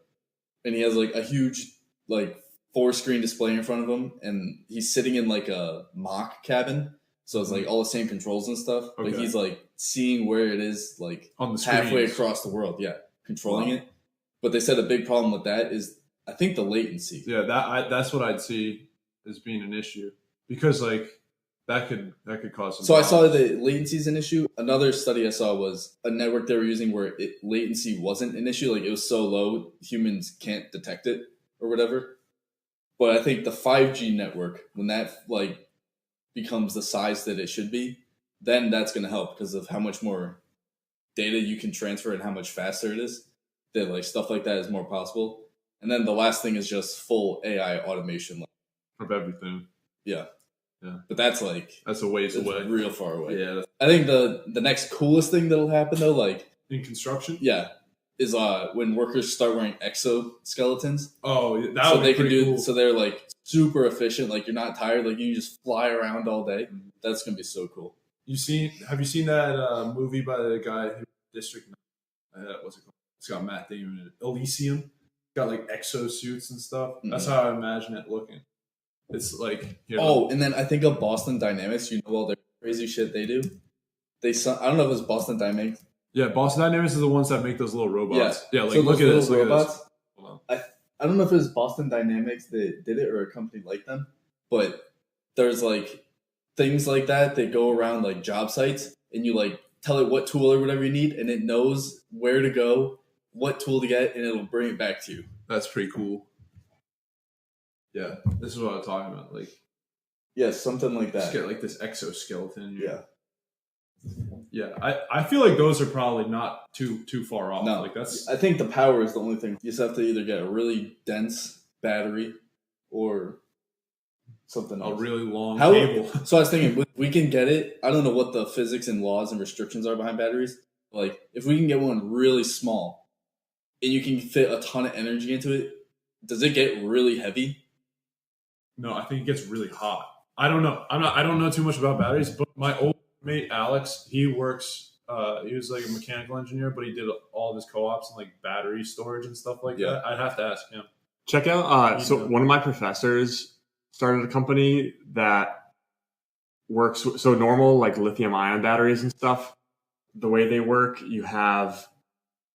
and he has like a huge like 4-screen display in front of him, and he's sitting in like a mock cabin. So it's like all the same controls and stuff, but Okay. he's like seeing where it is like On the halfway screens. across the world. Yeah, controlling Wow. it. But they said a big problem with that is I think the latency. Yeah, that's what I'd see as being an issue because like that could cause some. So I saw problems. that latency is an issue. Another study I saw was a network they were using where latency wasn't an issue. Like it was so low, humans can't detect it or whatever. But I think the 5G network, when that like becomes the size that it should be, then that's going to help because of how much more data you can transfer and how much faster it is. That like stuff like that is more possible. And then the last thing is just full AI automation. of everything. Yeah. Yeah. But that's like That's a ways it's away. real far away. Yeah, I think the next coolest thing that'll happen though, like In construction? yeah, is when workers start wearing exoskeletons. Oh, that So would they be can pretty do cool. so they're like super efficient, like you're not tired, like you can just fly around all day. Mhm. That's gonna be so cool. Have you seen that movie by the guy who District 9? What's it called? It's got Matt Damon in it. Elysium. Got like exosuits and stuff. That's Mhm. how I imagine it looking. It's like Oh, and then I think of Boston Dynamics, you know all their crazy shit they do. I don't know if it's Boston Dynamics. yeah. Boston Dynamics are the ones that make those little robots. Yeah, like So look those at this. little Look at this. robots. Hold on. I don't know if it was Boston Dynamics that did it or a company like them, but there's like things like that go around like job sites and you like tell it what tool or whatever you need and it knows where to go, what tool to get, and it'll bring it back to you. That's pretty cool. Yeah, this is what I'm talking about. Like, Yeah, something like just that. get like this exoskeleton. Yeah. Yeah. I feel like those are probably not too far off. No. Like that's I think the power is the only thing. You just have to either get a really dense battery or something a else. really long How- cable. So I was thinking, we can get it. I don't know what the physics and laws and restrictions are behind batteries. Like, if we can get one really small and you can fit a ton of energy into it, does it get really heavy? No, I think it gets really hot. I don't know. I don't know too much about batteries, but my old mate Alex, he works. He was like a mechanical engineer, but he did all of his co-ops and like battery storage and stuff like Yeah. that. I'd have to ask him. Check out. So Yeah. one of my professors started a company that works. So normal like lithium ion batteries and stuff. The way they work,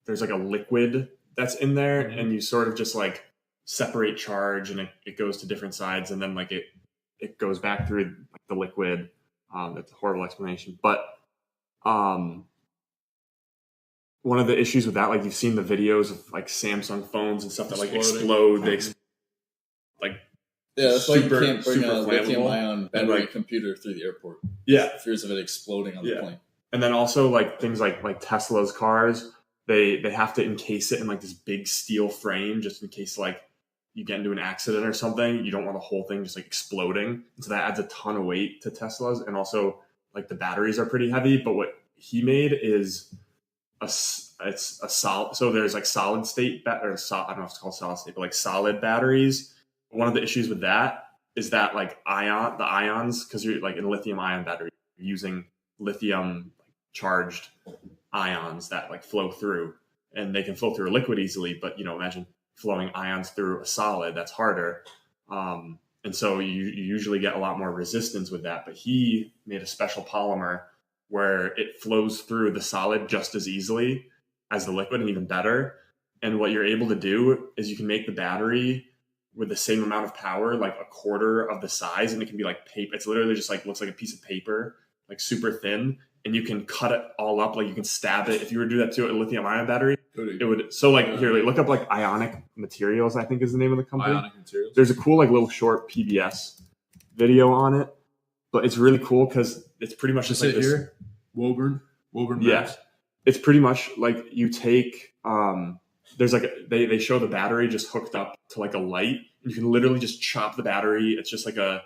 there's like a liquid that's in there, Mhm. and you sort of just like separate charge, and it goes to different sides, and then like it goes back through like, the liquid. That's a horrible explanation, but one of the issues with that, like you've seen the videos of like Samsung phones and stuff that like Exploding. explode. Yeah, that's why you Super- can't bring super a lithium flammable. ion battery like- computer through the airport. Yeah, Fears of it exploding on the Yeah. plane. and then also like things like Tesla's cars, they have to encase it in like this big steel frame just in case like you get into an accident or something. You don't want the whole thing just like exploding, and so that adds a ton of weight to Teslas. And also like the batteries are pretty heavy. But what he made is it's a solid. So there's like solid state I don't know if it's called solid state, but like solid batteries. One of the issues with that is that like the ions, because you're like in a lithium ion battery, you're using lithium charged ions that like flow through, and they can flow through a liquid easily, but imagine flowing ions through a solid, that's harder. And so you usually get a lot more resistance with that. But he made a special polymer where it flows through the solid just as easily as the liquid, and even better. And what you're able to do is you can make the battery with the same amount of power, like a quarter of the size, and it can be like paper. It's literally just like looks like a piece of paper, like super thin, and you can cut it all up. Like you can stab it. If you were to do that to a lithium ion battery, it would. So like here, like, look up like Ionic Materials, I think is the name of the company. Ionic materials. There's a cool like little short PBS video on it, but it's really cool because it's pretty much just Just like it this. here. Woburn. Yeah. Maps. It's pretty much like you take there's like they show the battery just hooked up to like a light, and you can literally just chop the battery. It's just like a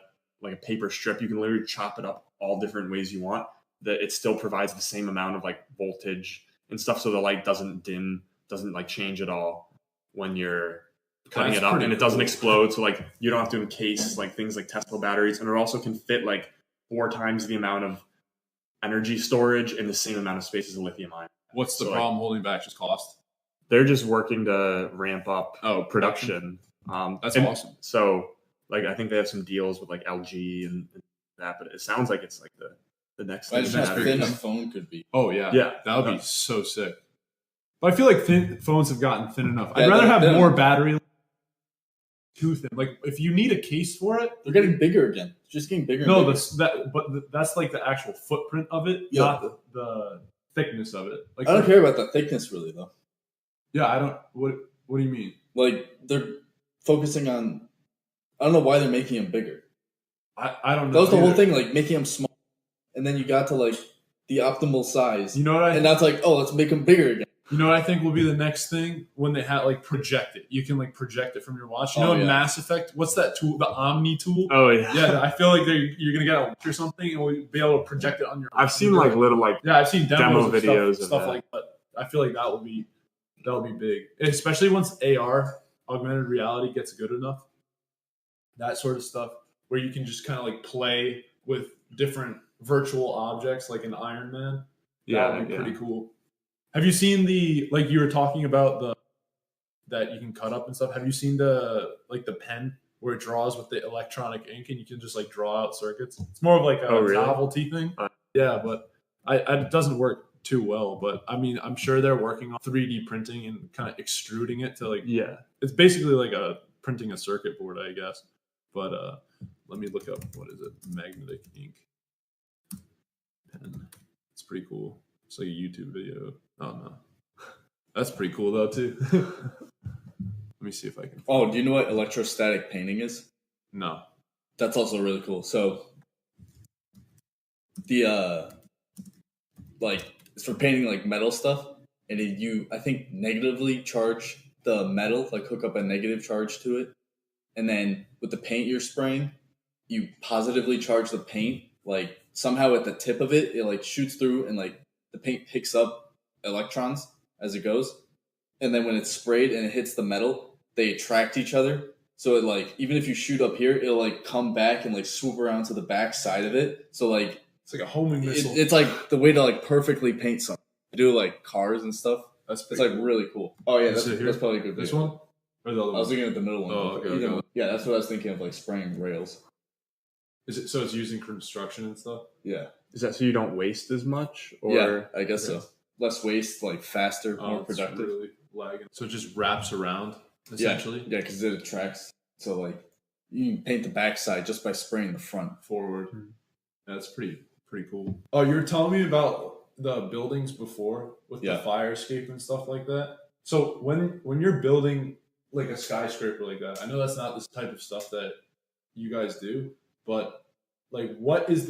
paper strip. You can literally chop it up all different ways you want. That it still provides the same amount of like voltage and stuff, so the light doesn't dim, doesn't like change at all when you're cutting That's it up, pretty and it doesn't cool. explode. So like you don't have to encase like things like Tesla batteries, and it also can fit like 4 times the amount of energy storage in the same amount of space as a lithium ion. What's the So, like- problem holding back? Just cost. They're just working to ramp up production. That's and awesome. So like I think they have some deals with like LG and that, but it sounds like it's like the next thing. Imagine how battery. thin a phone could be. Oh yeah, Yeah. that would be so sick. But I feel like thin phones have gotten thin enough. Yeah, I'd rather have they're- more battery. Too thin. Like if you need a case for it, They're getting bigger again. Just getting bigger. no, and bigger. that's like the actual footprint of it, Yeah. not the thickness of it. Like I don't care about the thickness really though. Yeah, I don't. What do you mean? Like they're focusing on. I don't know why they're making them bigger. I don't know. That was the whole either. thing, like making them small, and then you got to like the optimal size, You know what I? and that's like, oh, let's make them bigger again. You know what I think will be the next thing when they have like project it. You can like project it from your watch. You Oh, know, in yeah. Mass Effect. What's that tool? The Omni tool. Oh yeah. Yeah, I feel like you're gonna get a watch or something, and we'll be able to project it on your. I've seen like little like Yeah, I've seen demos demo of videos of stuff that. like that. I feel like that will be big, especially once AR, augmented reality, gets good enough. That sort of stuff where you can just kind of like play with different virtual objects, like an Iron Man. That would be pretty cool. Have you seen the like you were talking about the that you can cut up and stuff? Have you seen the like the pen where it draws with the electronic ink and you can just like draw out circuits? It's more of like a Oh, really? novelty thing. Yeah, but it doesn't work too well. But I mean, I'm sure they're working on 3D printing and kind of extruding it to like Yeah. it's basically like printing a circuit board, I guess. But let me look up what is it? Magnetic ink pen. It's pretty cool. It's like a YouTube video. Oh no, that's pretty cool though too. Let me see if I can. Oh, do you know what electrostatic painting is? No. That's also really cool. So the like it's for painting like metal stuff, and you I think negatively charge the metal, like hook up a negative charge to it, and then with the paint you're spraying, you positively charge the paint. Like somehow at the tip of it, it like shoots through, and like the paint picks up electrons as it goes, and then when it's sprayed and it hits the metal, they attract each other. So it like even if you shoot up here, it'll like come back and like swoop around to the back side of it. So like It's like a homing missile. it's like the way to like perfectly paint something. Do like cars and stuff. That's It's pretty like cool. really cool. Oh yeah, Is it here? that's probably a good. This video. one or the other I was one? looking at the middle one. Oh, but okay, either okay. one. Yeah, that's what I was thinking of, like spraying rails. Is it so? It's using construction and stuff. Yeah, Is that so you don't waste as much? Or yeah, I guess Okay. so. Less waste, like faster, more it's productive. really lagging. So it just wraps around essentially Yeah, because it attracts. So like you can paint the backside just by spraying the front. forward. That's pretty cool. Oh, you were telling me about the buildings before with Yeah. the fire escape and stuff like that. So when you're building like a skyscraper like that, I know that's not this type of stuff that you guys do, but like what is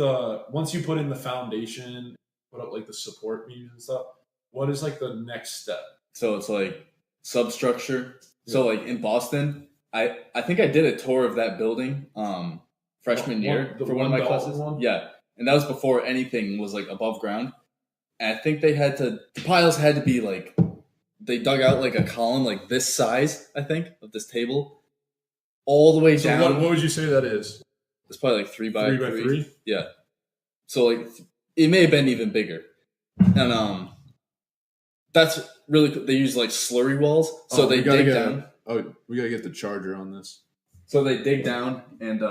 once you put in the foundation, put up like the support beams and stuff, what is like the next step? So it's like substructure. So like in Boston, I think I did a tour of that building freshman year the for one of my Bell classes. one? Yeah, and that was before anything was like above ground. And I think the piles had to be like they dug out like a column like this size, I think, of this table, all the way So down. what would you say that is? It's probably like 3 by 3 by 3? Yeah. So like it may have been even bigger. And that's really cool. They use like slurry walls. So Oh, they we gotta dig get down. we gotta get the charger on this. So they dig down and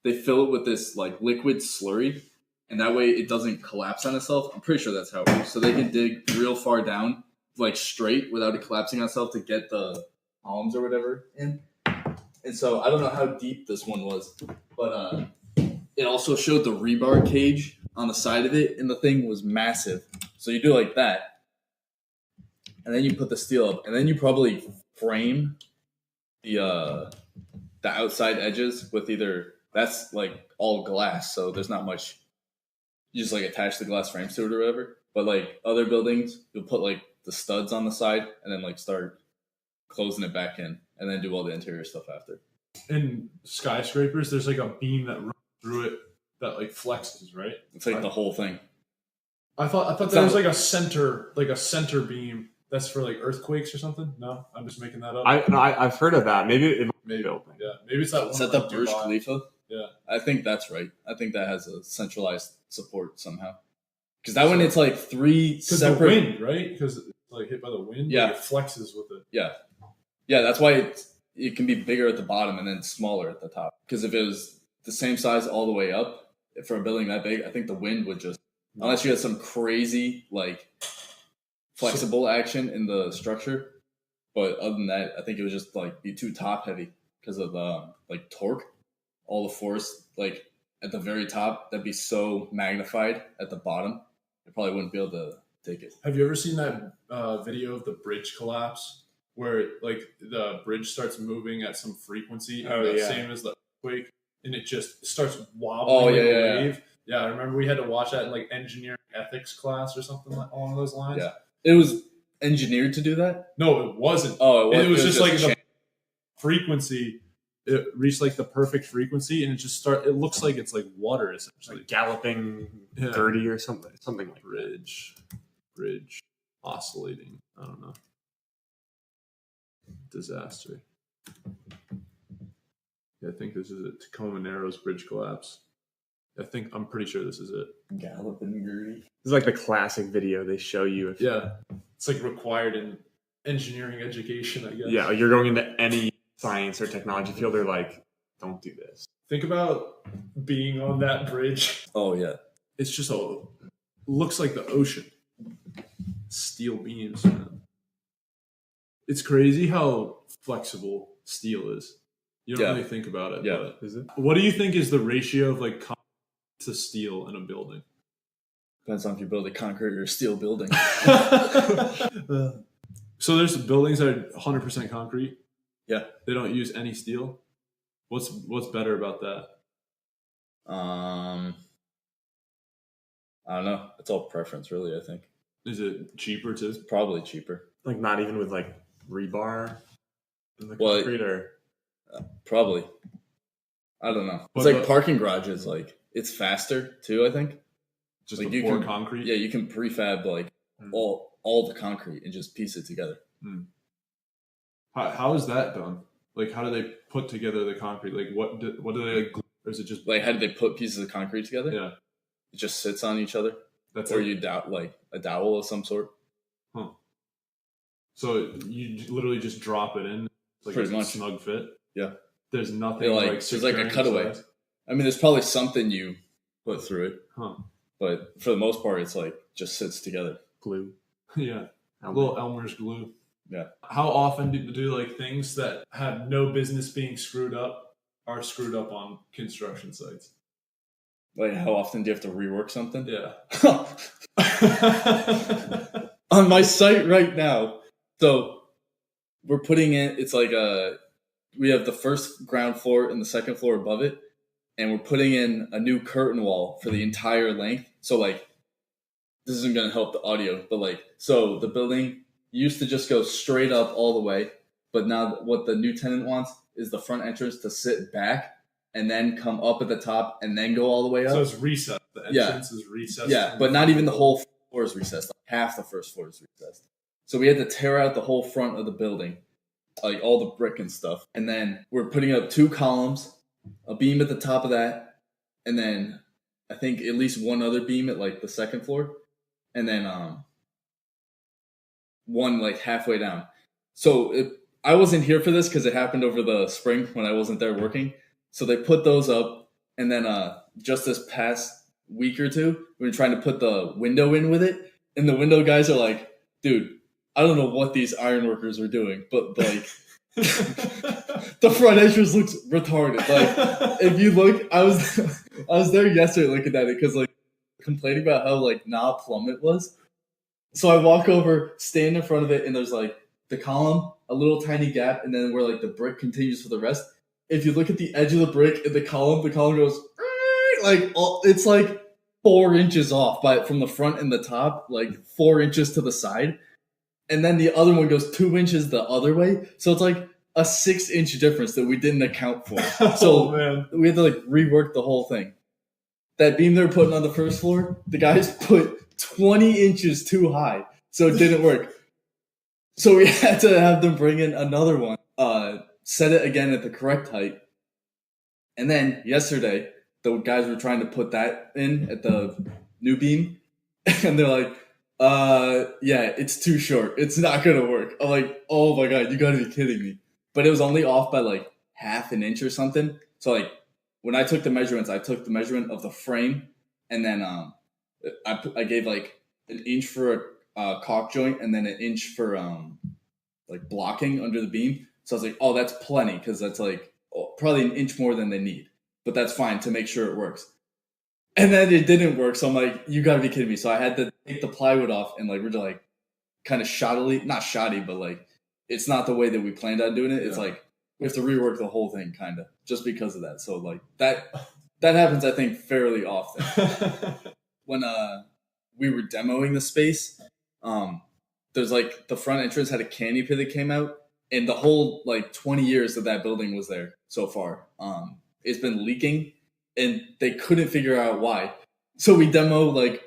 they fill it with this like liquid slurry, and that way it doesn't collapse on itself. I'm pretty sure that's how it works. So they can dig real far down, like straight, without it collapsing on itself to get the columns or whatever in. And so I don't know how deep this one was, but it also showed the rebar cage on the side of it, and the thing was massive. So you do like that, and then you put the steel up, and then you probably frame the outside edges with either that's like all glass, so there's not much. You just like attach the glass frames to it or whatever. But like other buildings, you'll put like the studs on the side and then like start closing it back in, and then do all the interior stuff after. In skyscrapers, there's like a beam that runs through it that like flexes, right? It's like the whole thing. I thought It's there was not- like a center beam that's for like earthquakes or something. No, I'm just making that up. I've heard of that. Maybe it maybe, building. yeah, maybe it's that Is one. that the like Burj Dubai. Khalifa? Yeah. I think that's right. I think that has a centralized support somehow. Because that one, it's like three Because separate. the wind, right? Because it's like hit by the wind. Yeah. like, it flexes with it. Yeah, that's why it can be bigger at the bottom and then smaller at the top. Because if it was the same size all the way up, for a building that big, I think the wind would just, unless you had some crazy like flexible action in the structure. But other than that, I think it would just like be too top heavy because of like torque. All the force like at the very top, that'd be so magnified at the bottom, it probably wouldn't be able to take it. Have you ever seen that video of the bridge collapse where like the bridge starts moving at some frequency, same as the earthquake, and it just starts wobbling like a wave? Yeah, I remember we had to watch that in like engineering ethics class or something along those lines. Yeah, it was engineered to do that. No, it wasn't. Oh, it was just like the frequency. It reached like the perfect frequency, and it looks like it's like water essentially, like galloping 30 or something like bridge oscillating. I don't know. Disaster. Yeah, I think this is it. Tacoma Narrows bridge collapse. I'm pretty sure this is it. Galloping Gertie. This is like the classic video they show you. It's like required in engineering education, I guess. Yeah, you're going into any science or technology field, they're like, don't do this. Think about being on that bridge. Oh yeah, it's just looks like the ocean. Steel beams, man. It's crazy how flexible steel is. You don't really think about it. Yeah, but is it? What do you think is the ratio of like concrete to steel in a building? Depends on if you build a concrete or steel building. So there's buildings that are 100% concrete. Yeah, they don't use any steel. What's better about that? I don't know. It's all preference, really. I think. Is it cheaper too? It's probably cheaper. Like not even with like rebar in the concrete, or probably. I don't know. It's like parking garages. Like it's faster too. I think. Just like you can concrete. Yeah, you can prefab like all the concrete and just piece it together. How is that done? Like, how do they put together the concrete? Like, what do they? Or is it just like how do they put pieces of concrete together? Yeah, it just sits on each other. That's or you like a dowel of some sort. Huh. So you literally just drop it in, like pretty much snug fit. Yeah. There's nothing there's like a cutaway. I mean, there's probably something you put through it. Huh. But for the most part, it's like just sits together. Glue. Yeah. A little Elmer's glue. Yeah. How often do like things that have no business being screwed up are screwed up on construction sites? Like how often do you have to rework something? Yeah. On my site right now, so we're putting in, it's like we have the first ground floor and the second floor above it, and we're putting in a new curtain wall for the entire length. So like, this isn't going to help the audio, but like, so the building used to just go straight up all the way, but now what the new tenant wants is the front entrance to sit back and then come up at the top and then go all the way up. So it's recessed. The entrance is recessed. Yeah, but not even the whole floor is recessed. Like half the first floor is recessed. So we had to tear out the whole front of the building, like all the brick and stuff. And then we're putting up 2 columns, a beam at the top of that, and then I think at least one other beam at like the second floor, and then one like halfway down. So I wasn't here for this because it happened over the spring when I wasn't there working. So they put those up, and then just this past week or two, we were trying to put the window in with it, and the window guys are like, dude, I don't know what these iron workers are doing, but like the front entrance looks retarded. Like if you look, I was there yesterday looking at it because like complaining about how like not plumb it was. So I walk over, stand in front of it, and there's like the column, a little tiny gap, and then where like the brick continues for the rest. If you look at the edge of the brick in the column goes like it's like 4 inches off from the front and the top, like 4 inches to the side. And then the other one goes 2 inches the other way. So it's like a 6-inch difference that we didn't account for. So we had to like rework the whole thing. That beam they were putting on the first floor, the guys put 20 inches too high. So it didn't work. So we had to have them bring in another one, set it again at the correct height. And then yesterday, the guys were trying to put that in at the new beam. And they're like, yeah, it's too short. It's not going to work. I'm like, oh my God, you got to be kidding me. But it was only off by like half an inch or something. So like when I took the measurements, I took the measurement of the frame, and then I gave like an inch for a caulk joint, and then an inch for like blocking under the beam. So I was like, oh, that's plenty, because that's like probably an inch more than they need, but that's fine to make sure it works. And then it didn't work, so I'm like, you gotta be kidding me. So I had to take the plywood off, and like we're just like kind of shoddily, not shoddy, but like it's not the way that we planned on doing it. It's like we have to rework the whole thing, kind of, just because of that. So like that happens, I think, fairly often. When we were demoing the space, there's like the front entrance had a candy pit that came out, and the whole like 20 years that building was there so far, it's been leaking, and they couldn't figure out why. So we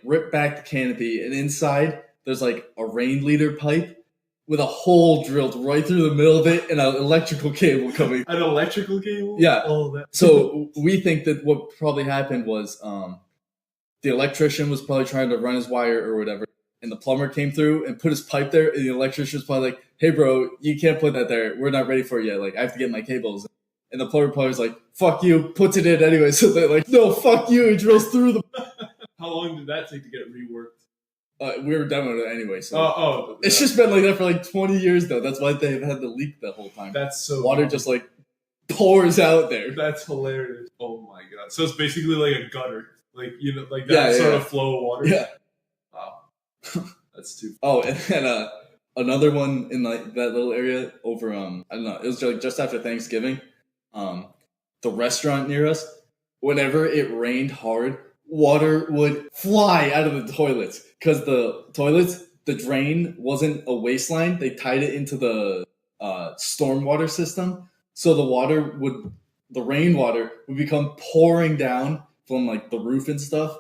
ripped back the canopy, and inside there's like a rain leader pipe with a hole drilled right through the middle of it, and an electrical cable coming. An electrical cable? Yeah. Oh, So we think that what probably happened was the electrician was probably trying to run his wire or whatever, and the plumber came through and put his pipe there, and the electrician was probably like, hey bro, you can't put that there, we're not ready for it yet, like I have to get my cables. And the plumber probably was like, fuck you, puts it in anyway. So they're like, no, fuck you, it drills through the... How long did that take to get reworked? We were demoing it anyway, so it's yeah. just been like that for like 20 years though. That's why they've had the leak the whole time. That's so water funny. just like pours out there. That's hilarious. Oh my god! So it's basically like a gutter, like like that sort of flow of water. Yeah. Wow. That's too. Oh, and then another one in like that little area over I don't know. It was like just after Thanksgiving. The restaurant near us, whenever it rained hard, water would fly out of the toilets, because the toilets, the drain wasn't a waistline. They tied it into the stormwater system, so the rainwater would become pouring down from like the roof and stuff,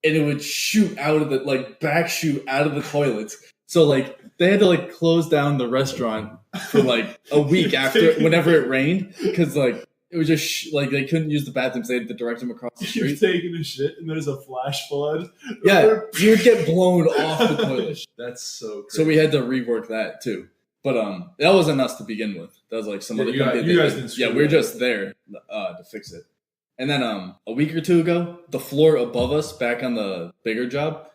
and it would shoot out of the back shoot out of the toilets. So like they had to like close down the restaurant for like a week after whenever it rained, because like it was just like they couldn't use the bathrooms. They had to direct them across the You're street. taking a shit and there's a flash flood. Yeah, you'd get blown off the toilet. That's so crazy. So we had to rework that too. But that wasn't us to begin with. That was like some other company. You guys didn't. Yeah, we were just there to fix it. And then a week or two ago, the floor above us, back on the bigger job,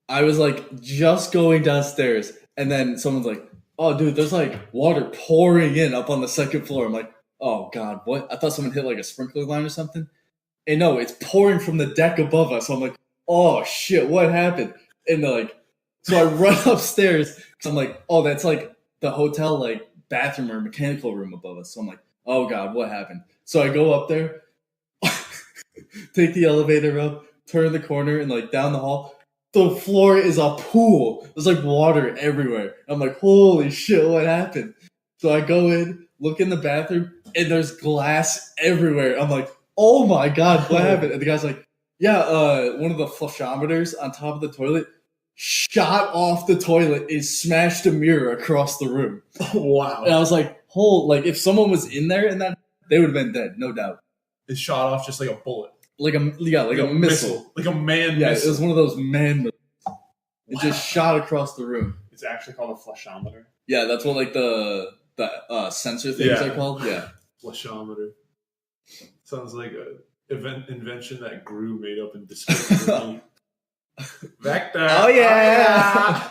I was like just going downstairs, and then someone's like, oh dude, there's like water pouring in up on the second floor. I'm like, oh god, what? I thought someone hit like a sprinkler line or something. And no, it's pouring from the deck above us. So I'm like, oh shit, what happened? And they're like, so I run upstairs, because I'm like, oh, that's like the hotel like bathroom or mechanical room above us. So I'm like, oh god, what happened? So I go up there, take the elevator up, turn the corner, and like down the hall. The floor is a pool. There's like water everywhere. I'm like, holy shit, what happened? So I go in, look in the bathroom, and there's glass everywhere. I'm like, oh my god, what happened? And the guy's like, yeah, one of the flushometers on top of the toilet shot off the toilet and smashed a mirror across the room. Wow. And I was like, if someone was in there and that, they would have been dead, no doubt. It shot off just like a bullet. Like a missile. Like a man Yeah, missile. it was one of those man missiles. It just shot across the room. It's actually called a flushometer. Yeah, that's what like the sensor things Yeah. are called. Yeah. Flushometer. Sounds like an invention that Gru made up in Discovery. Vector. Oh yeah.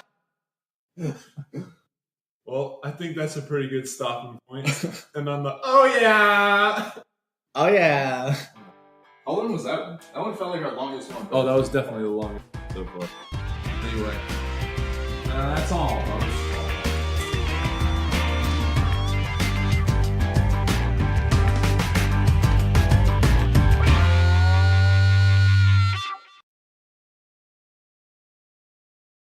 Well, I think that's a pretty good stopping point. And on the oh yeah. Oh yeah. How long was that one? That one felt like our longest one. Oh, that was definitely the longest so far. Anyway, that's all, folks.